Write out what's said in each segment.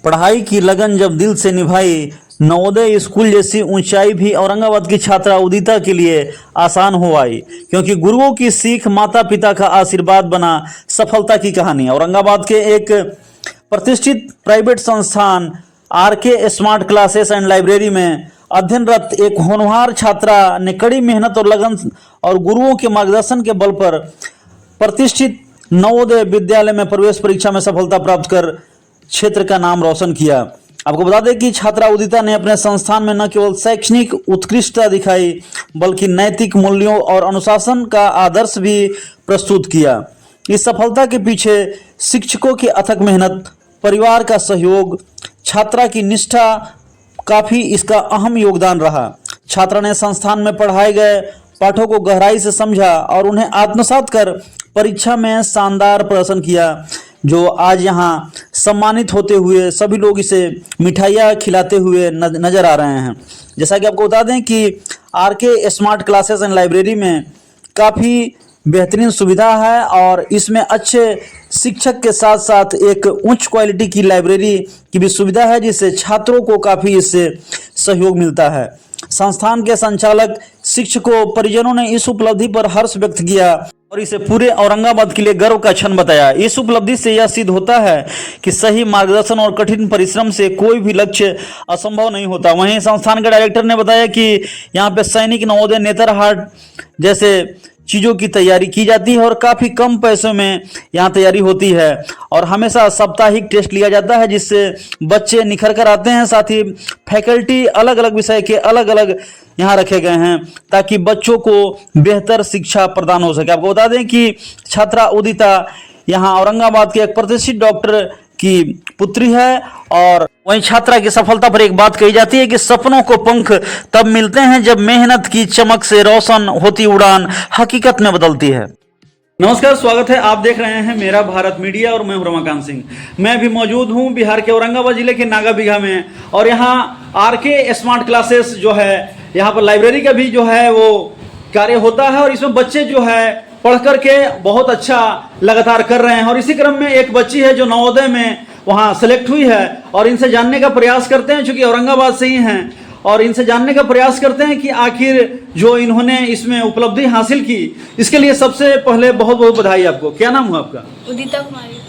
पढ़ाई की लगन जब दिल से निभाई, नवोदय स्कूल जैसी ऊंचाई भी औरंगाबाद की छात्रा उदिता के लिए आसान हो आई, क्योंकि गुरुओं की सीख, माता पिता का आशीर्वाद बना सफलता की कहानी। औरंगाबाद के एक प्रतिष्ठित प्राइवेट संस्थान RK smart classes and library में अध्ययनरत एक होनहार छात्रा ने कड़ी मेहनत और लगन और गुरुओं के मार्गदर्शन के बल पर प्रतिष्ठित नवोदय विद्यालय में प्रवेश परीक्षा में सफलता प्राप्त कर क्षेत्र का नाम रोशन किया। आपको बता दें कि छात्रा उदिता ने अपने संस्थान में न केवल शैक्षणिक उत्कृष्टता दिखाई, बल्कि नैतिक मूल्यों और अनुशासन का आदर्श भी प्रस्तुत किया। इस सफलता के पीछे शिक्षकों की अथक मेहनत, परिवार का सहयोग, छात्रा की निष्ठा काफी इसका अहम योगदान रहा। छात्रा ने संस्थान में पढ़ाए गए पाठों को गहराई से समझा और उन्हें आत्मसात कर परीक्षा में शानदार प्रदर्शन किया, जो आज यहाँ सम्मानित होते हुए सभी लोग इसे मिठाइयाँ खिलाते हुए नजर आ रहे हैं। जैसा कि आपको बता दें कि RK smart classes and library में काफ़ी बेहतरीन सुविधा है और इसमें अच्छे शिक्षक के साथ साथ एक उच्च क्वालिटी की लाइब्रेरी की भी सुविधा है, जिससे छात्रों को काफ़ी इससे सहयोग मिलता है। संस्थान के संचालक, शिक्षकों, परिजनों ने इस उपलब्धि पर हर्ष व्यक्त किया और इसे पूरे औरंगाबाद के लिए गर्व का क्षण बताया। इस उपलब्धि से यह सिद्ध होता है कि सही मार्गदर्शन और कठिन परिश्रम से कोई भी लक्ष्य असंभव नहीं होता। वहीं संस्थान के डायरेक्टर ने बताया कि यहाँ पे सैनिक, नवोदय, नेतरहाट जैसे चीज़ों की तैयारी की जाती है और काफ़ी कम पैसों में यहाँ तैयारी होती है और हमेशा साप्ताहिक टेस्ट लिया जाता है, जिससे बच्चे निखर कर आते हैं। साथ ही फैकल्टी अलग अलग विषय के अलग अलग यहाँ रखे गए हैं ताकि बच्चों को बेहतर शिक्षा प्रदान हो सके। आपको बता दें कि छात्रा उदिता यहाँ औरंगाबाद के एक प्रतिष्ठित डॉक्टर की पुत्री है और वहीं छात्रा की सफलता पर एक बात कही जाती है कि सपनों को पंख तब मिलते हैं जब मेहनत की चमक से रोशन होती उड़ान हकीकत में बदलती है। नमस्कार, स्वागत है, आप देख रहे हैं मेरा भारत मीडिया और मैं हूं रमाकांत सिंह। मैं भी मौजूद हूं बिहार के औरंगाबाद जिले के नागाबिघा में और यहाँ आरके स्मार्ट क्लासेस जो है, यहाँ पर लाइब्रेरी का भी जो है वो कार्य होता है और इसमें बच्चे जो है पढ़ करके बहुत अच्छा लगातार कर रहे हैं। और इसी क्रम में एक बच्ची है जो नवोदय में वहाँ सेलेक्ट हुई है और इनसे जानने का प्रयास करते हैं, चूंकि औरंगाबाद से ही हैं, और इनसे जानने का प्रयास करते हैं कि आखिर जो इन्होंने इसमें उपलब्धि हासिल की, इसके लिए सबसे पहले बहुत बहुत बधाई आपको। क्या नाम हुआ आपका? उदिता कुमारी।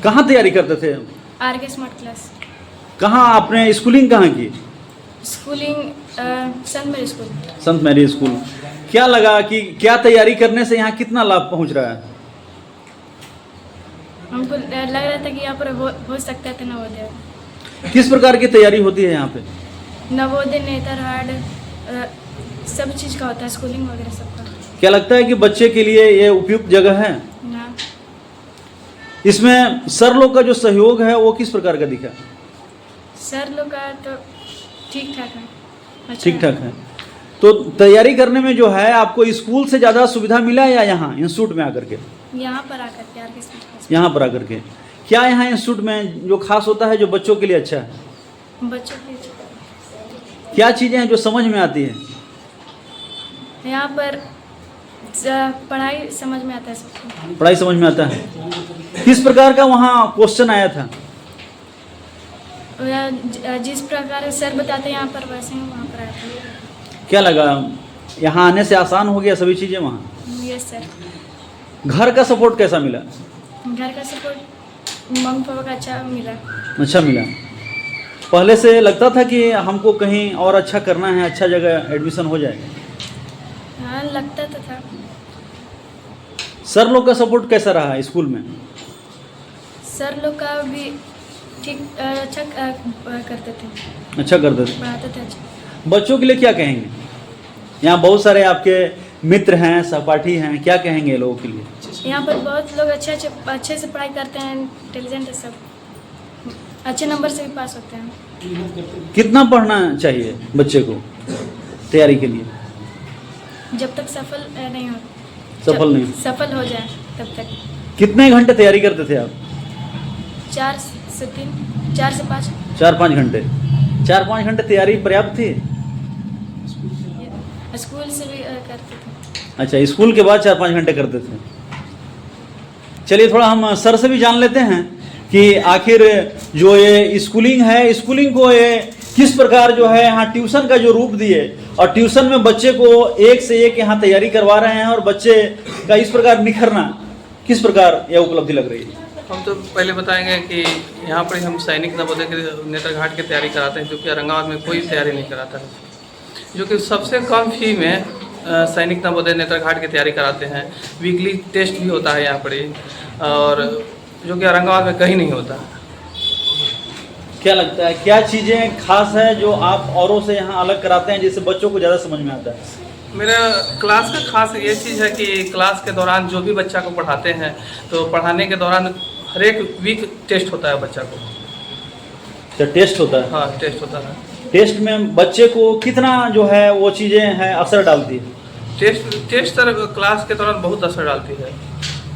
कहाँ तैयारी करते थे? RK smart class. कहाँ आपने स्कूलिंग कहाँ की? Schooling Sant Mary school. Sant Mary school. क्या लगा कि क्या तैयारी करने से यहाँ कितना लाभ पहुँच रहा है? हमको लग रहा था कि यहाँ पर हो सकता था नवोदय। किस प्रकार की तैयारी होती है यहाँ पे? नवोदय, नेतरहाट, सब चीज़ का होता है, स्कूलिंग वगैरह सबका। क्या लगता है कि बच्चे के लिए ये उपयुक्त जगह है? ना। इसमें सर लोग का जो सहयोग है वो किस प्रकार का दिखा? सर लोग का तो ठीक ठाक है, अच्छा ठीक ठाक है। तो तैयारी करने में जो है आपको स्कूल से ज़्यादा सुविधा मिला या यहाँ इंस्टीट्यूट में आकर के? यहाँ पर आकर के आरके स्मार्ट क्लास। यहाँ पर आकर के क्या यहाँ इंस्टीट्यूट में जो खास होता है जो बच्चों के लिए अच्छा है? बच्चों की क्या चीज़ें हैं जो समझ में आती है? यहाँ पर पढ़ाई समझ में आता है सबको। पढ़ाई समझ में आता है। किस प्रकार का वहाँ क्वेश्चन आया था? जिस प्रकार सर बताते हैं यहाँ पर, वैसे ही वहाँ पर आया था। क्या लगा यहाँ आने से आसान हो गया सभी चीज़ें वहाँ? Yes sir. घर का सपोर्ट कैसा मिला? घर का सपोर्ट मम्मी पापा का अच्छा मिला। अच्छा मिला। पहले से लगता था कि हमको कहीं और अच्छा करना है, अच्छा जगह एडमिशन हो जाए? हाँ, लगता तो था। सर लोग का सपोर्ट कैसा रहा स्कूल में? सर लोग का भी ठीक, अच्छा करते थे। अच्छा करते थे, पढ़ाते थे अच्छा। बच्चों के लिए क्या कहेंगे? यहाँ बहुत सारे आपके मित्र हैं, सहपाठी हैं, क्या कहेंगे लोगों के लिए? यहाँ पर बहुत लोग अच्छे से पढ़ाई करते हैं, इंटेलिजेंट है सब, अच्छे नंबर से भी पास होते हैं। कितना पढ़ना चाहिए बच्चे को तैयारी के लिए? जब तक सफल नहीं हो सफल हो जाए तब तक। कितने घंटे तैयारी करते थे आप? 4 से 5। 4-5 घंटे। 4-5 घंटे तैयारी पर्याप्त थी? स्कूल से भी करते थे। अच्छा, स्कूल के बाद 4-5 घंटे करते थे। चलिए थोड़ा हम सर से भी जान लेते हैं कि आखिर जो ये स्कूलिंग है, स्कूलिंग को ये किस प्रकार जो है यहाँ ट्यूशन का जो रूप दिए, और ट्यूशन में बच्चे को एक से एक यहाँ तैयारी करवा रहे हैं, और बच्चे का इस प्रकार निखरना किस प्रकार यह उपलब्धि लग रही है? हम तो पहले बताएंगे कि यहाँ पर हम सैनिक नवोदय के नेत्रघाट की तैयारी कराते हैं, जो कि औरंगाबाद में कोई तैयारी नहीं कराता है, जो कि सबसे कम फी में सैनिक नवोदय नेत्रघाट की तैयारी कराते हैं। वीकली टेस्ट भी होता है यहाँ पर, और जो कि औरंगाबाद में कहीं नहीं होता है। क्या लगता है, क्या चीज़ें खास है जो आप औरों से यहाँ अलग कराते हैं जिससे बच्चों को ज़्यादा समझ में आता है? मेरा क्लास का खास ये चीज़ है कि क्लास के दौरान जो भी बच्चा को पढ़ाते हैं, तो पढ़ाने के दौरान हर एक वीक टेस्ट होता है बच्चा को। क्या टेस्ट होता है? हाँ, टेस्ट होता है। टेस्ट में बच्चे को कितना जो है वो चीज़ें हैं असर डालती है? टेस्ट सर क्लास के दौरान बहुत असर डालती है।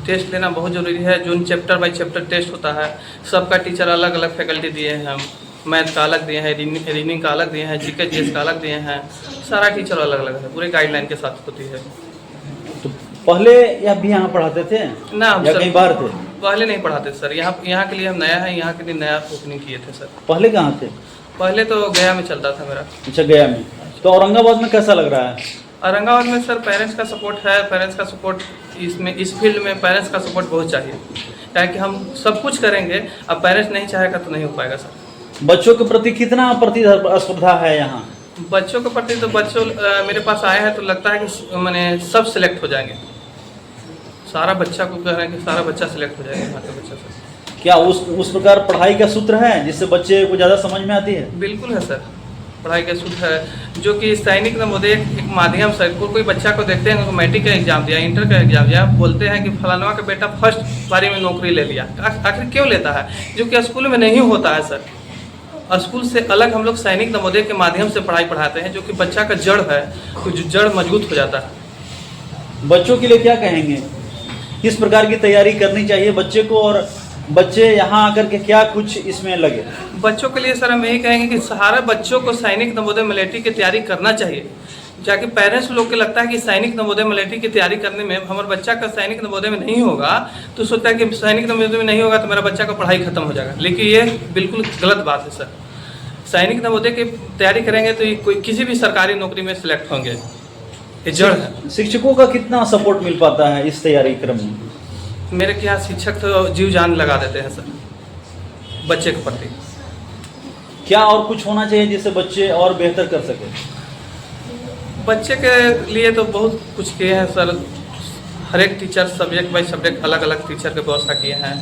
टेस्ट लेना बहुत ज़रूरी है। जो चैप्टर बाय चैप्टर टेस्ट होता है, सबका टीचर अलग अलग फैकल्टी दिए हैं। हम मैथ का अलग दिए हैं, रीजनिंग का अलग दिए हैं, जीके जीएस का अलग दिए हैं। सारा टीचर अलग अलग है, पूरे गाइडलाइन के साथ होती है। तो पहले या भी यहाँ पढ़ाते थे ना, या कहीं बाहर थे? पहले नहीं पढ़ाते सर। यहाँ के लिए हम नया है, यहाँ के लिए नया ओपनिंग किए थे सर। पहले कहाँ थे? पहले तो गया में चलता था मेरा। अच्छा, गया में। तो औरंगाबाद में कैसा लग रहा है? औरंगाबाद में सर पेरेंट्स का सपोर्ट है। पेरेंट्स का सपोर्ट इसमें, इस फील्ड में पेरेंट्स का सपोर्ट बहुत चाहिए, ताकि हम सब कुछ करेंगे। अब पेरेंट्स नहीं चाहेगा तो नहीं हो पाएगा सर। बच्चों के प्रति कितना प्रतिस्पर्धा है यहाँ? बच्चों के प्रति तो बच्चों मेरे पास आए हैं तो लगता है कि मैंने सब सिलेक्ट हो जाएंगे। सारा बच्चा को कह रहे हैं कि सारा बच्चा सिलेक्ट हो जाएगा यहाँ का बच्चा सर। क्या उस प्रकार पढ़ाई का सूत्र है जिससे बच्चे को ज़्यादा समझ में आती है? बिल्कुल है सर, पढ़ाई का सूत्र है, जो कि सैनिक नवोदय एक माध्यम से कोई बच्चा को देखते हैं, मैट्रिक का एग्जाम दिया, इंटर का एग्जाम दिया, बोलते हैं कि फलानवा का बेटा फर्स्ट बारी में नौकरी ले लिया। आखिर क्यों लेता है? जो कि स्कूल में नहीं होता है सर। और स्कूल से अलग हम लोग सैनिक नवोदय के माध्यम से पढ़ाई पढ़ाते हैं, जो कि बच्चा का जड़ है, तो जड़ मजबूत हो जाता है। बच्चों के लिए क्या कहेंगे, किस प्रकार की तैयारी करनी चाहिए बच्चे को, और बच्चे यहाँ आकर के क्या कुछ इसमें लगे? बच्चों के लिए सर हम यही कहेंगे कि सारे बच्चों को सैनिक नवोदय मिलिट्री की तैयारी करना चाहिए। जाके पेरेंट्स लोग के लगता है कि सैनिक नवोदय मिलिट्री की तैयारी करने में हमारा बच्चा का सैनिक नवोदय में नहीं होगा, तो सोचता है कि सैनिक नवोदय में नहीं होगा तो मेरा बच्चा का पढ़ाई खत्म हो जाएगा। लेकिन ये बिल्कुल गलत बात है सर। सैनिक नवोदय की तैयारी करेंगे तो ये कोई किसी भी सरकारी नौकरी में सिलेक्ट होंगे। ये जड़ है। शिक्षकों का कितना सपोर्ट मिल पाता है इस तैयारी क्रम में? मेरे के यहाँ शिक्षक तो जीव जान लगा देते हैं सर बच्चे के प्रति। क्या और कुछ होना चाहिए जिससे बच्चे और बेहतर कर सके? बच्चे के लिए तो बहुत कुछ किए हैं सर। हर एक टीचर सब्जेक्ट बाई सब्जेक्ट अलग अलग टीचर की व्यवस्था किए हैं।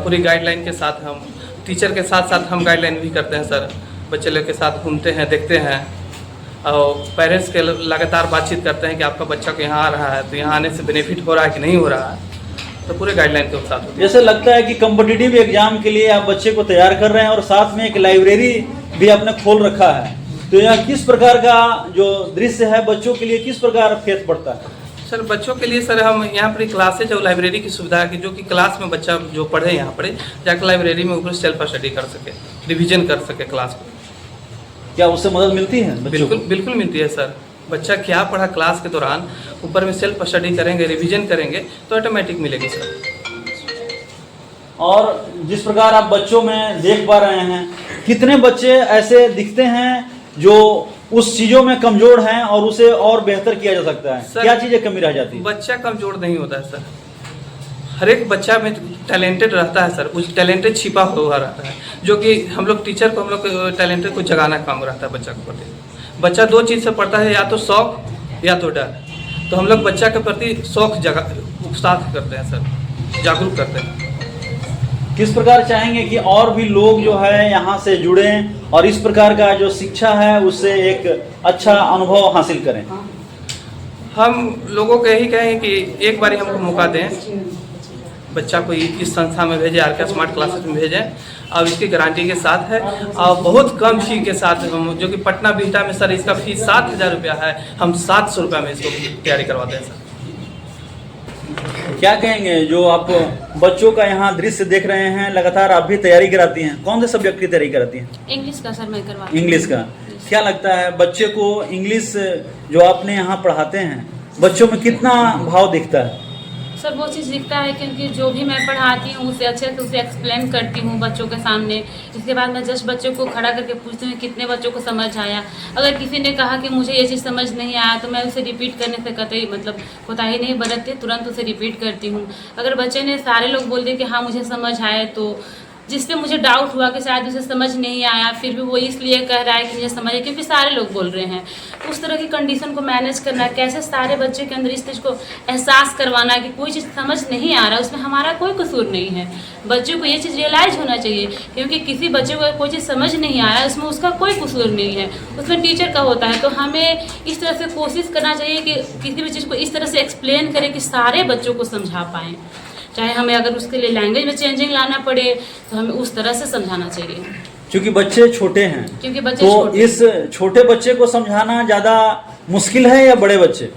पूरी गाइडलाइन के साथ हम टीचर के साथ साथ हम गाइडलाइन भी करते हैं सर। बच्चे लोग के साथ घूमते हैं, देखते हैं, और पेरेंट्स के लगातार बातचीत करते हैं कि आपका बच्चा को यहाँ आ रहा है तो यहाँ आने से बेनिफिट हो रहा है कि नहीं हो रहा है। तो पूरे गाइडलाइन के साथ होते हैं। जैसे लगता है कि कॉम्पिटिटिव एग्जाम के लिए आप बच्चे को तैयार कर रहे हैं और साथ में एक लाइब्रेरी भी आपने खोल रखा है, तो यह किस प्रकार का जो दृश्य है बच्चों के लिए किस प्रकार फेस पड़ता है? सर बच्चों के लिए सर हम यहाँ पर क्लासेज और लाइब्रेरी की सुविधा है कि जो कि क्लास में बच्चा जो पढ़े यहाँ पर जाकर लाइब्रेरी में ऊपर सेल्फ स्टडी कर सके, रिविजन कर सके क्लास को। क्या उससे मदद मिलती है? बिल्कुल मिलती है सर। बच्चा क्या पढ़ा क्लास के दौरान ऊपर में सेल्फ स्टडी करेंगे, रिवीजन करेंगे तो ऑटोमेटिक मिलेगी सर। और जिस प्रकार आप बच्चों में देख पा रहे हैं, कितने बच्चे ऐसे दिखते हैं जो उस चीज़ों में कमजोर हैं और उसे और बेहतर किया जा सकता है? क्या चीज़ें कमी रह जाती है? बच्चा कमजोर नहीं होता है सर। हर एक बच्चा में टैलेंटेड रहता है सर। उस टैलेंटेड छिपा हुआ रहता है, जो कि हम लोग टीचर को हम लोग टैलेंटेड को जगाना काम रहता है बच्चा के प्रति। बच्चा दो चीज़ से पढ़ता है, या तो शौक या तो डर। तो हम लोग बच्चा के प्रति शौक उत्साह करते हैं सर, जागरूक करते हैं। किस प्रकार चाहेंगे कि और भी लोग जो है यहाँ से जुड़ें और इस प्रकार का जो शिक्षा है उससे एक अच्छा अनुभव हासिल करें? हम लोगों को यही कहें कि एक बार हमको मौका दें, बच्चा को इस संस्था में भेजें, आर के स्मार्ट क्लासेस में भेजें, और इसकी गारंटी के साथ है और बहुत कम फी के साथ, जो कि पटना बिहटा में सर इसका फीस 7,000 रुपया है, हम 700 रुपये में इसको तैयारी करवाते हैं सर। क्या कहेंगे जो आप बच्चों का यहाँ दृश्य देख रहे हैं, लगातार आप भी तैयारी कराती हैं, कौन से सब्जेक्ट की तैयारी कराती हैं? इंग्लिश का सर मैं करवाती हूँ। इंग्लिश का। क्या लगता है बच्चे को इंग्लिश जो आपने यहाँ पढ़ाते हैं, बच्चों में कितना भाव दिखता है? सर वो चीज़ दिखता है क्योंकि जो भी मैं पढ़ाती हूँ उसे अच्छे से उसे एक्सप्लेन करती हूँ बच्चों के सामने। इसके बाद मैं जस्ट बच्चों को खड़ा करके पूछती हूँ कितने बच्चों को समझ आया। अगर किसी ने कहा कि मुझे ये चीज़ समझ नहीं आया तो मैं उसे रिपीट करने से कतई मतलब कोताही नहीं बरतती, तुरंत उसे रिपीट करती हूँ। अगर बच्चे ने सारे लोग बोल दिए कि हाँ मुझे समझ आए, तो जिस पे मुझे डाउट हुआ कि शायद उसे समझ नहीं आया, फिर भी वो इसलिए कह रहा है कि मुझे समझ आया क्योंकि सारे लोग बोल रहे हैं, तो उस तरह की कंडीशन को मैनेज करना, कैसे सारे बच्चे के अंदर इस चीज़ को एहसास करवाना कि कोई चीज़ समझ नहीं आ रहा, उसमें हमारा कोई कसूर नहीं है। बच्चों को ये चीज़ रियलाइज होना चाहिए क्योंकि किसी बच्चे को कोई चीज़ समझ नहीं आ रहा है उसमें उसका कोई कसूर नहीं है, उसमें टीचर का होता है। तो हमें इस तरह से कोशिश करना चाहिए कि किसी भी चीज़ को इस तरह से एक्सप्लेन करें कि सारे बच्चों को समझा पाएँ। चाहे हमें अगर उसके लिए लैंग्वेज में चेंजिंग लाना पड़े तो हमें उस तरह से समझाना चाहिए। क्योंकि बच्चे छोटे हैं, क्योंकि बच्चे तो छोटे इस छोटे बच्चे को समझाना ज़्यादा मुश्किल है या बड़े बच्चे?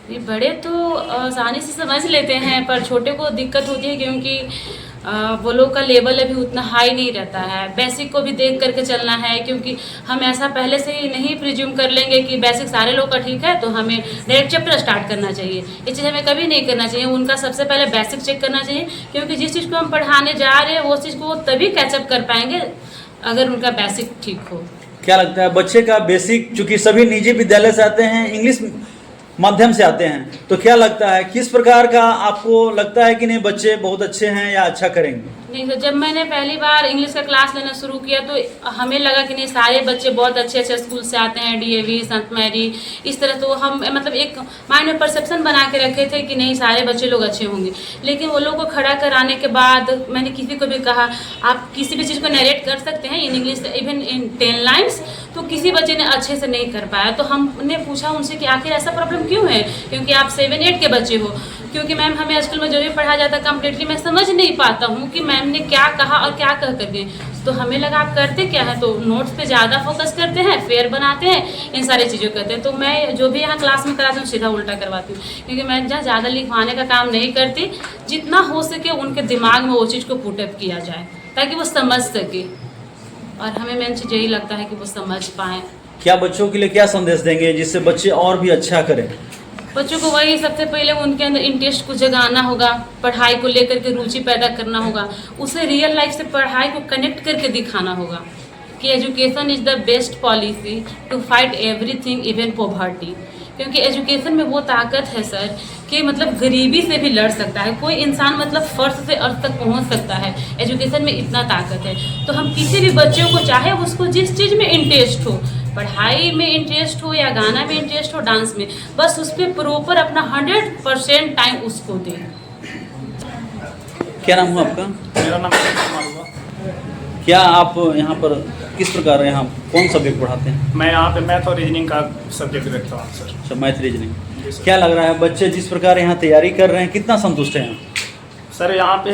ये बड़े तो आसानी से समझ लेते हैं, पर छोटे को दिक्कत होती है क्योंकि वो लोग का लेवल अभी उतना हाई नहीं रहता है। बेसिक को भी देख करके चलना है क्योंकि हम ऐसा पहले से ही नहीं प्रिज्यूम कर लेंगे कि बेसिक सारे लोग का ठीक है तो हमें डायरेक्ट चैप्टर स्टार्ट करना चाहिए। ये चीज़ हमें कभी नहीं करना चाहिए। उनका सबसे पहले बेसिक चेक करना चाहिए क्योंकि जिस चीज़ को हम पढ़ाने जा रहे हैं वो चीज़ को तभी कैचअप कर पाएंगे अगर उनका बेसिक ठीक हो। क्या लगता है बच्चे का बेसिक, चूंकि सभी निजी विद्यालय से आते हैं, इंग्लिश माध्यम से आते हैं, तो क्या लगता है किस प्रकार का आपको लगता है कि नहीं बच्चे बहुत अच्छे हैं या अच्छा करेंगे? नहीं, तो जब मैंने पहली बार इंग्लिश का क्लास लेना शुरू किया तो हमें लगा कि नहीं सारे बच्चे बहुत अच्छे अच्छे स्कूल से आते हैं, डीएवी, संत मैरी, इस तरह। तो हम मतलब एक माइंड में परसेप्शन बना के रखे थे कि नहीं सारे बच्चे लोग अच्छे होंगे। लेकिन वो लोग को खड़ा कराने के बाद मैंने किसी को भी कहा आप किसी भी चीज़ को नरेट कर सकते हैं in English even in 10 lines, तो किसी बच्चे ने अच्छे से नहीं कर पाया। तो हमने पूछा उनसे कि आखिर ऐसा प्रॉब्लम क्यों है, क्योंकि आप 7-8 के बच्चे हो। क्योंकि मैम हमें स्कूल में जो भी पढ़ाया जाता है कम्प्लीटली मैं समझ नहीं पाता हूँ कि मैम ने क्या कहा और क्या कह करके। तो हमें लगा आप करते क्या है, तो नोट्स पे ज़्यादा फोकस करते हैं, फेयर बनाते हैं, इन सारी चीज़ों करते हैं। तो मैं जो भी यहाँ क्लास में कराती हूँ सीधा उल्टा करवाती हूँ क्योंकि मैं जहाँ ज़्यादा लिखवाने का काम नहीं करती, जितना हो सके उनके दिमाग में वो चीज़ को पुटअप किया जाए ताकि वो समझ सके। और हमें मेन चीज़ यही लगता है कि वो समझ पाएँ। क्या बच्चों के लिए क्या संदेश देंगे जिससे बच्चे और भी अच्छा करें? बच्चों को वही सबसे पहले उनके अंदर इंटरेस्ट को जगाना होगा, पढ़ाई को लेकर के रुचि पैदा करना होगा, उसे रियल लाइफ से पढ़ाई को कनेक्ट करके दिखाना होगा कि education is the best policy to fight everything even poverty. क्योंकि एजुकेशन में वो ताकत है सर कि मतलब गरीबी से भी लड़ सकता है कोई इंसान, मतलब फर्स्ट से अर्थ तक पहुंच सकता है। एजुकेशन में इतना ताकत है। तो हम किसी भी बच्चों को, चाहे उसको जिस चीज़ में इंटरेस्ट हो, पढ़ाई में इंटरेस्ट हो या गाना में इंटरेस्ट हो, डांस में, बस उस पर प्रॉपर अपना 100% टाइम उसको दें। क्या नाम हुआ आपका? मेरा नाम कुमार हुआ। क्या आप यहाँ पर किस प्रकार यहाँ कौन सब्जेक्ट पढ़ाते हैं? मैं यहाँ पे मैथ और रीजनिंग का सब्जेक्ट रखता हूँ सर। अच्छा, मैथ रीजनिंग। क्या लग रहा है बच्चे जिस प्रकार यहाँ तैयारी कर रहे हैं कितना संतुष्ट हैं? सर यहाँ पे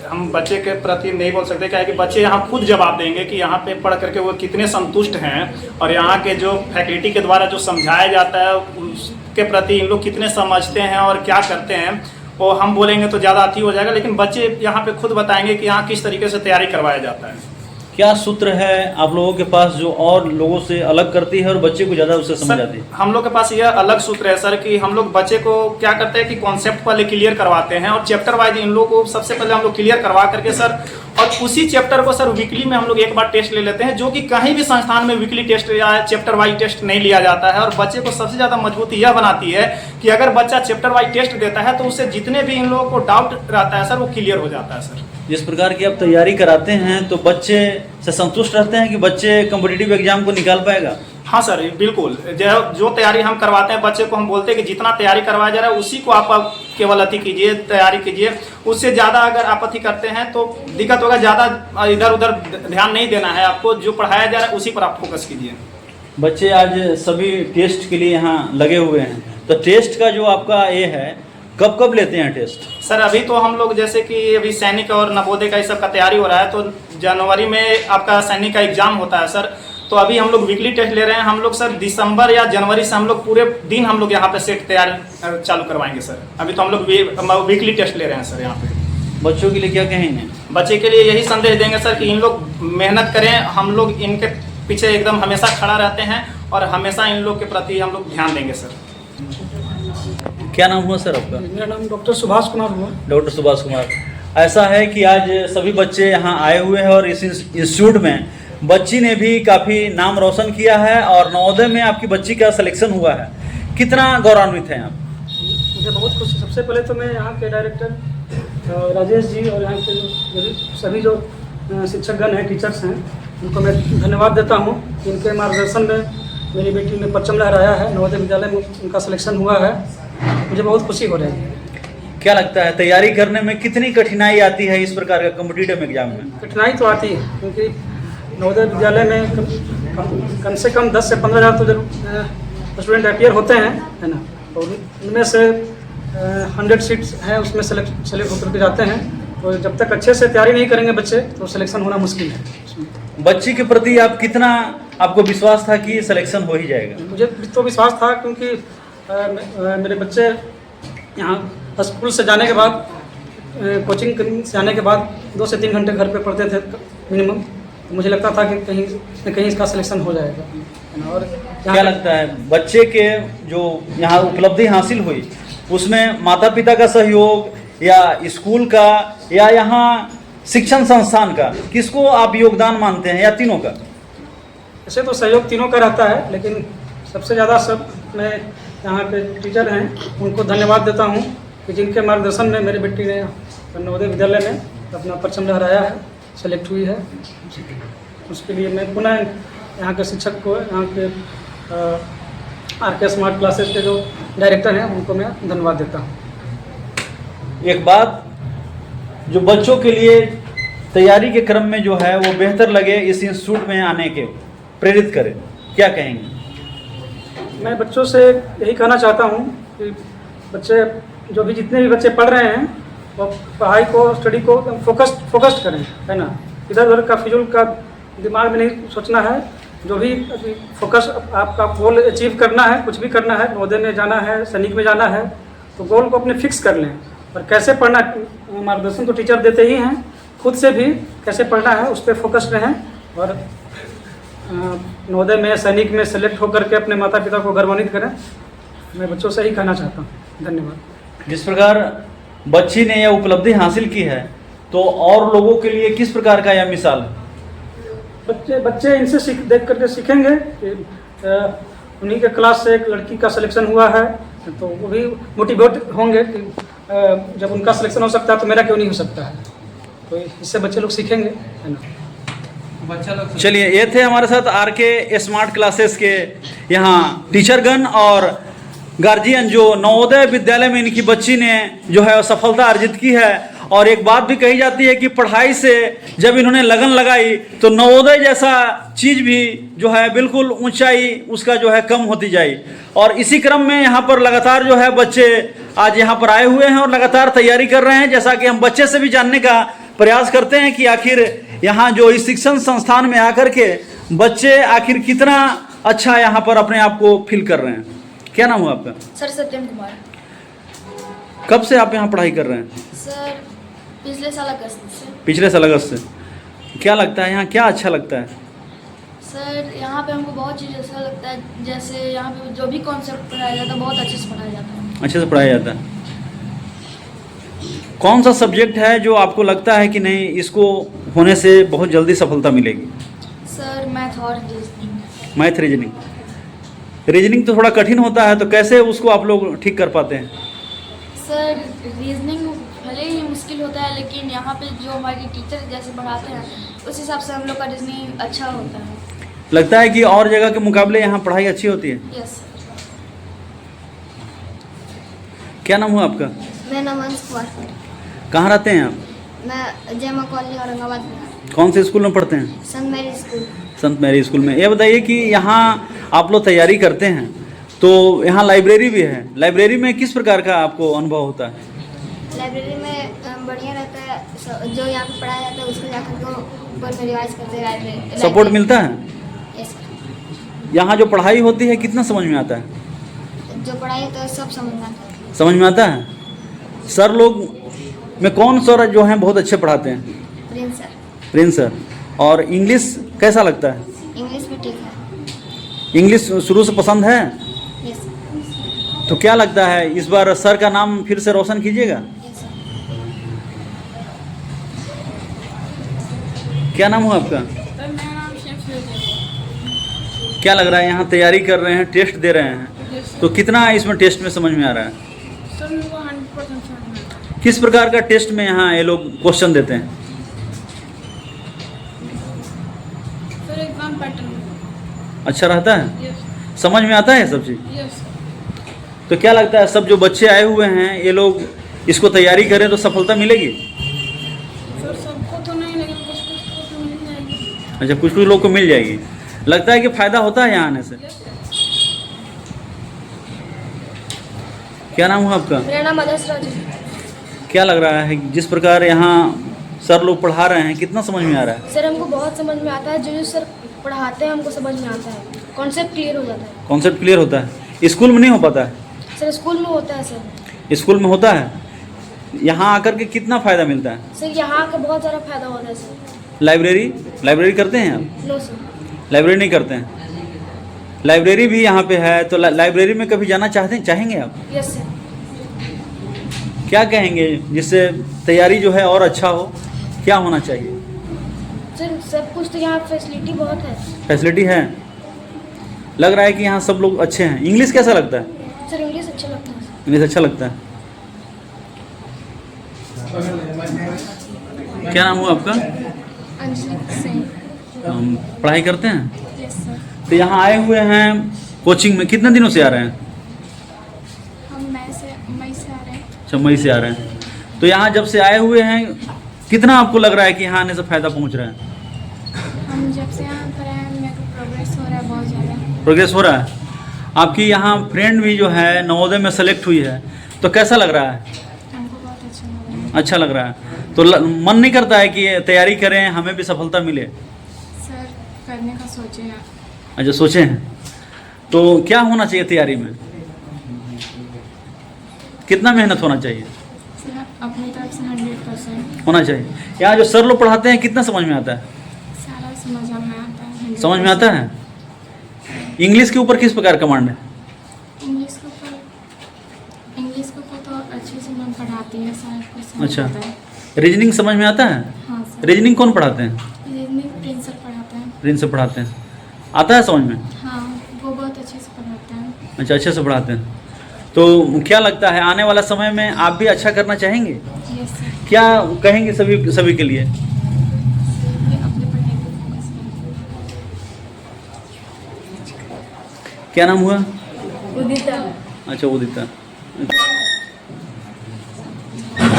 हम बच्चे के प्रति नहीं बोल सकते, क्या है कि बच्चे यहाँ खुद जवाब देंगे कि यहाँ पे पढ़ करके वो कितने संतुष्ट हैं और यहाँ के जो फैकल्टी के द्वारा जो समझाया जाता है उसके प्रति इन लोग कितने समझते हैं और क्या करते हैं, वो हम बोलेंगे तो ज़्यादा अति हो जाएगा। लेकिन बच्चे यहाँ पे खुद बताएंगे कि यहाँ किस तरीके से तैयारी करवाया जाता है। क्या सूत्र है आप लोगों के पास जो और लोगों से अलग करती है और बच्चे को ज़्यादा उससे समझ आती है? हम लोग के पास यह अलग सूत्र है सर कि हम लोग बच्चे को क्या करते हैं कि कॉन्सेप्ट पहले क्लियर करवाते हैं और चैप्टर वाइज इन लोग को सबसे पहले हम लोग क्लियर करवा करके सर, और उसी चैप्टर को सर वीकली में हम लोग एक बार टेस्ट ले लेते हैं, जो कि कहीं भी संस्थान में वीकली टेस्ट या चैप्टर वाइज टेस्ट नहीं लिया जाता है। और बच्चे को सबसे ज़्यादा मजबूती यह बनाती है कि अगर बच्चा चैप्टर वाइज टेस्ट देता है तो उससे जितने भी इन लोगों को डाउट रहता है सर वो क्लियर हो जाता है सर। जिस प्रकार की आप तैयारी कराते हैं तो बच्चे से संतुष्ट रहते हैं कि बच्चे कॉम्पिटिटिव एग्जाम को निकाल पाएगा? हाँ सर बिल्कुल। जो तैयारी हम करवाते हैं बच्चे को, हम बोलते हैं कि जितना तैयारी करवाया जा रहा है उसी को आप केवल अति कीजिए, तैयारी कीजिए। उससे ज़्यादा अगर आप अति करते हैं तो दिक्कत होगा। ज़्यादा इधर उधर ध्यान नहीं देना है आपको, जो पढ़ाया जा रहा है उसी पर आप फोकस कीजिए। बच्चे आज सभी टेस्ट के लिए यहाँ लगे हुए हैं, तो टेस्ट का जो आपका ये है कब कब लेते हैं टेस्ट? सर अभी तो हम लोग जैसे कि अभी सैनिक और नवोदय का इस सब का तैयारी हो रहा है, तो जनवरी में आपका सैनिक का एग्जाम होता है सर। तो अभी हम लोग वीकली टेस्ट ले रहे हैं। हम लोग सर दिसंबर या जनवरी से हम लोग पूरे दिन हम लोग यहाँ पे सेट तैयार चालू करवाएंगे सर। अभी तो हम लोग वीकली टेस्ट ले रहे हैं सर यहाँ पे। बच्चों के लिए क्या कहेंगे? बच्चे के लिए यही संदेश देंगे सर कि इन लोग मेहनत करें, हम लोग इनके पीछे एकदम हमेशा खड़ा रहते हैं और हमेशा इन लोग के प्रति हम लोग ध्यान देंगे सर। क्या नाम हुआ सर आपका? मेरा नाम डॉक्टर सुभाष कुमार हुआ। डॉक्टर सुभाष कुमार। ऐसा है कि आज सभी बच्चे यहाँ आए हुए हैं और इस इंस्टीट्यूट में बच्ची ने भी काफ़ी नाम रोशन किया है और नवोदय में आपकी बच्ची का सिलेक्शन हुआ है, कितना गौरवान्वित हैं आप? मुझे बहुत खुशी। सबसे पहले तो मैं यहाँ के डायरेक्टर राजेश जी और यहाँ के सभी जो शिक्षकगण हैं, टीचर्स हैं, उनको मैं धन्यवाद देता हूँ। इनके मार्गदर्शन में मेरी बेटी ने परचम लहराया है, नवोदय विद्यालय में उनका सिलेक्शन हुआ है। मुझे बहुत खुशी हो रही है। क्या लगता है तैयारी करने में कितनी कठिनाई आती है इस प्रकार का कॉम्पिटिटिव एग्जाम में? कठिनाई तो आती है, क्योंकि नवोदय विद्यालय में कम से कम 10 से 15,000 तो जरूर स्टूडेंट अपीयर होते हैं, है ना। और उनमें से 100 सीट्स हैं, उसमें सेलेक्ट होकर के जाते हैं। तो जब तक अच्छे से तैयारी नहीं करेंगे बच्चे तो सिलेक्शन होना मुश्किल है। बच्ची के प्रति आप कितना आपको विश्वास था कि सिलेक्शन हो ही जाएगा? मुझे तो विश्वास था, क्योंकि मेरे बच्चे यहाँ स्कूल से जाने के बाद, कोचिंग से आने के बाद 2 से 3 घंटे घर पे पढ़ते थे मिनिमम। तो मुझे लगता था कि कहीं न कहीं इसका सिलेक्शन हो जाएगा। और क्या लगता है बच्चे के जो यहाँ उपलब्धि हासिल हुई उसमें माता पिता का सहयोग या स्कूल का या यहाँ शिक्षण संस्थान का, किसको आप योगदान मानते हैं, या तीनों का? ऐसे तो सहयोग तीनों का रहता है, लेकिन सबसे ज़्यादा मैं यहाँ के टीचर हैं उनको धन्यवाद देता हूँ कि जिनके मार्गदर्शन में मेरी बेटी ने नवोदय विद्यालय में अपना परचम लहराया है, सेलेक्ट हुई है। उसके लिए मैं पुनः यहाँ के शिक्षक को, यहाँ के RK स्मार्ट क्लासेस के जो डायरेक्टर हैं उनको मैं धन्यवाद देता हूँ। एक बात जो बच्चों के लिए तैयारी के क्रम में जो है वो बेहतर लगे, इस इंस्टीट्यूट में आने के प्रेरित करे, क्या कहेंगे? मैं बच्चों से यही कहना चाहता हूँ कि बच्चे जो भी जितने भी बच्चे पढ़ रहे हैं वो पढ़ाई को, स्टडी को फोकस्ड करें, है ना। इधर उधर का फिजूल का दिमाग में नहीं सोचना है। जो भी फोकस आपका गोल अचीव करना है, कुछ भी करना है, नवोदय में जाना है, सैनिक में जाना है, तो गोल को अपने फिक्स कर लें। और कैसे पढ़ना, मार्गदर्शन तो टीचर देते ही हैं, खुद से भी कैसे पढ़ना है उस पर फोकस्ड रहें। और नवोदय में, सैनिक में सेलेक्ट होकर के अपने माता पिता को गौरवान्वित करें। मैं बच्चों से ही कहना चाहता हूँ। धन्यवाद। जिस प्रकार बच्ची ने यह उपलब्धि हासिल की है तो और लोगों के लिए किस प्रकार का यह मिसाल है? बच्चे इनसे देख करके सीखेंगे कि उन्हीं के क्लास से एक लड़की का सिलेक्शन हुआ है, तो वो भी मोटिवेट होंगे कि जब उनका सिलेक्शन हो सकता है तो मेरा क्यों नहीं हो सकता है। तो इससे बच्चे लोग सीखेंगे, है ना। चलिए, ये थे हमारे साथ RK स्मार्ट क्लासेस के यहाँ टीचरगण और गार्जियन, जो नवोदय विद्यालय में इनकी बच्ची ने जो है सफलता अर्जित की है। और एक बात भी कही जाती है कि पढ़ाई से जब इन्होंने लगन लगाई तो नवोदय जैसा चीज़ भी जो है बिल्कुल ऊंचाई उसका जो है कम होती जाए। और इसी क्रम में यहाँ पर लगातार जो है बच्चे आज यहाँ पर आए हुए हैं और लगातार तैयारी कर रहे हैं। जैसा कि हम बच्चे से भी जानने का प्रयास करते हैं कि आखिर यहाँ जो इस शिक्षण संस्थान में आकर के बच्चे आखिर कितना अच्छा यहाँ पर अपने आप को फील कर रहे हैं। क्या नाम हुआ आपका? सर सत्यम कुमार। कब से आप यहाँ पढ़ाई कर रहे हैं? सर पिछले साल अगस्त से। पिछले साल अगस्त से। क्या लगता है यहाँ क्या अच्छा लगता है? सर यहाँ पे हमको बहुत चीज़ अच्छा लगता है, जैसे यहाँ पे जो भी कॉन्सेप्ट पढ़ाया जाता है बहुत अच्छे से पढ़ाया जाता है। अच्छे से पढ़ाया जाता है। कौन सा सब्जेक्ट है जो आपको लगता है कि नहीं इसको होने से बहुत जल्दी सफलता मिलेगी? सर मैथ और रीजनिंग। मैथ, रीजनिंग तो थोड़ा कठिन होता है, तो कैसे उसको आप लोग ठीक कर पाते हैं? सर रीजनिंग भले ही मुश्किल होता है, लेकिन यहाँ पे जो हमारे टीचर जैसे पढ़ाते हैं उस हिसाब से हम लोग का रीजनिंग अच्छा होता है। लगता है कि और जगह के मुकाबले यहाँ पढ़ाई अच्छी होती है? Yes sir. क्या नाम हुआ आपका? मेरा नाम अंश कुमार। कहाँ रहते हैं आप? मैं जयमा कॉलोनी औरंगाबाद में। कौन से स्कूल में पढ़ते हैं? संत Mary school. Sant Mary school में। ये बताइए कि यहाँ आप लोग तैयारी करते हैं तो यहाँ लाइब्रेरी भी है, लाइब्रेरी में किस प्रकार का आपको अनुभव होता है? लाइब्रेरी में बढ़िया रहता है, जो यहाँ पे पढ़ाया जाता है उसको जाकर को ऊपर में रिवाइज करते हैं। लाइब्रेरी सपोर्ट मिलता है? Yes sir. यहाँ जो पढ़ाई होती है कितना समझ में आता है? जो पढ़ाई होता है सब समझ में आता है। समझ में आता है। सर लोग में कौन सर जो हैं बहुत अच्छे पढ़ाते हैं? Prince sir. Prince sir. और इंग्लिश कैसा लगता है? इंग्लिश भी ठीक है। इंग्लिश शुरू से पसंद है? Yes sir. तो क्या लगता है इस बार सर का नाम फिर से रोशन कीजिएगा? क्या नाम हुआ आपका? सर मेरा नाम शेख है। क्या लग रहा है यहाँ तैयारी कर रहे हैं, टेस्ट दे रहे हैं, तो कितना इसमें टेस्ट में समझ में आ रहा है? सर मेरे को 100% समझ में आता है। किस प्रकार का टेस्ट में यहाँ ये लोग क्वेश्चन देते हैं? Sir exam pattern. अच्छा रहता है? यस समझ में आता है सब चीज़? यस। तो क्या लगता है सब जो बच्चे आए हुए हैं ये लोग इसको तैयारी करें तो सफलता मिलेगी? सर सबको तो नहीं, लेकिन कुछ कुछ तो मिल जाएगी। अच्छा, कुछ कुछ लोग को मिल जाएगी। लगता है कि फ़ायदा होता है यहाँ आने से? क्या नाम हुआ आपका? मेरा नाम अदर्श राज है। क्या लग रहा है जिस प्रकार यहाँ सर लोग पढ़ा रहे हैं कितना समझ में आ रहा है? सर हमको बहुत समझ में आता है, जो सर पढ़ाते हैं हमको समझ में आता है, कॉन्सेप्ट क्लियर हो जाता है। कॉन्सेप्ट क्लियर होता है? स्कूल में नहीं हो पाता है? सर स्कूल में होता है सर। स्कूल में होता है। यहाँ आकर के कितना फ़ायदा मिलता है? सर यहाँ का बहुत ज़्यादा फायदा होता है सर। लाइब्रेरी करते हैं आप? No sir. लाइब्रेरी नहीं करते हैं? लाइब्रेरी भी यहाँ पे है, तो लाइब्रेरी में कभी जाना चाहेंगे आप? Yes sir. क्या कहेंगे जिससे तैयारी जो है और अच्छा हो, क्या होना चाहिए? सर सब कुछ तो यहाँ फैसिलिटी बहुत है। फैसिलिटी है? लग रहा है कि यहाँ सब लोग अच्छे हैं। इंग्लिश कैसा लगता है? सर इंग्लिश अच्छा लगता है। इंग्लिश अच्छा लगता है। क्या नाम हुआ आपका? अंजलि सिंह। पढ़ाई करते हैं? Yes sir. तो यहाँ आए हुए हैं कोचिंग में, कितने दिनों से आ रहे हैं? हम मई से आ रहे हैं। अच्छा, मई से आ रहे हैं। तो यहाँ जब से आए हुए हैं कितना आपको लग रहा है कि यहाँ आने से फ़ायदा पहुँच रहा है? हम जब से यहाँ पर आए हैं मेरे को प्रोग्रेस हो रहा है बहुत ज़्यादा। प्रोग्रेस हो रहा है? आपकी यहाँ फ्रेंड भी जो है नवोदय में सेलेक्ट हुई है, तो कैसा लग रहा है? हमको बहुत अच्छा लग रहा है। अच्छा लग रहा है। तो मन नहीं करता है कि तैयारी करें, हमें भी सफलता मिले? सर करने का सोचे हैं। अच्छा, सोचे हैं। तो क्या होना चाहिए तैयारी में? कितना मेहनत होना चाहिए? सर अपनी तरफ से 100% होना चाहिए। यहाँ जो सर लोग पढ़ाते हैं कितना समझ में आता है? सारा समझ में आता है। समझ में आता है? इंग्लिश के ऊपर किस प्रकार कमांड है? इंग्लिश के ऊपर तो अच्छे से मैम पढ़ाती है, सारा कुछ समझ अच्छा। आता है। रीजनिंग समझ में आता है? हाँ सर। रीजनिंग कौन पढ़ाते हैं? रीजनिंग प्रिंसर पढ़ाते हैं। प्रिंस पढ़ाते हैं। आता है समझ में? हाँ वो बहुत अच्छे से पढ़ाते हैं। अच्छा, अच्छे से पढ़ाते हैं। तो क्या लगता है आने वाला समय में आप भी अच्छा करना चाहेंगे? Yes sir. क्या कहेंगे सभी के लिए? ये अपने पढ़ाई पर फोकस करें। क्या नाम हुआ? उदिता। अच्छा, उदिता।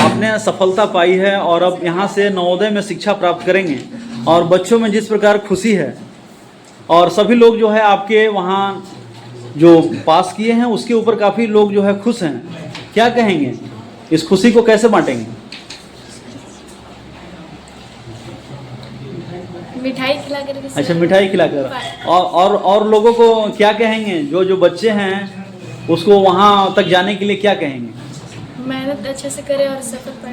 आपने सफलता पाई है और अब यहाँ से नवोदय में शिक्षा प्राप्त करेंगे और बच्चों में जिस प्रकार खुशी है और सभी लोग जो है आपके वहाँ जो पास किए हैं उसके ऊपर काफ़ी लोग जो है खुश हैं। क्या कहेंगे? इस खुशी को कैसे बांटेंगे? मिठाई खिला करके। अच्छा, मिठाई खिलाकर। और लोगों को क्या कहेंगे? जो बच्चे हैं उसको वहाँ तक जाने के लिए क्या कहेंगे? मेहनत अच्छे से करें और सफल पाए।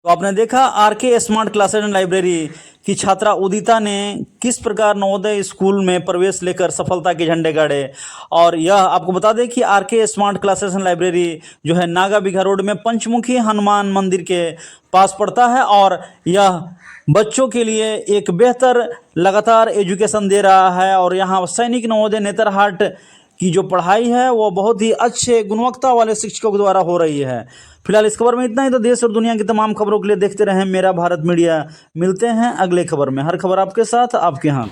तो आपने देखा RK smart classes and library की छात्रा उदिता ने किस प्रकार नवोदय स्कूल में प्रवेश लेकर सफलता के झंडे गाड़े। और यह आपको बता दें कि RK smart classes and library जो है नागा बिघा रोड में पंचमुखी हनुमान मंदिर के पास पड़ता है और यह बच्चों के लिए एक बेहतर लगातार एजुकेशन दे रहा है। और यहाँ सैनिक नवोदय नेतरहाट की जो पढ़ाई है वो बहुत ही अच्छे गुणवत्ता वाले शिक्षकों द्वारा हो रही है। फिलहाल इस खबर में इतना ही। तो देश और दुनिया की तमाम खबरों के लिए देखते रहें मेरा भारत मीडिया। मिलते हैं अगले खबर में। हर खबर आपके साथ, आपके यहाँ।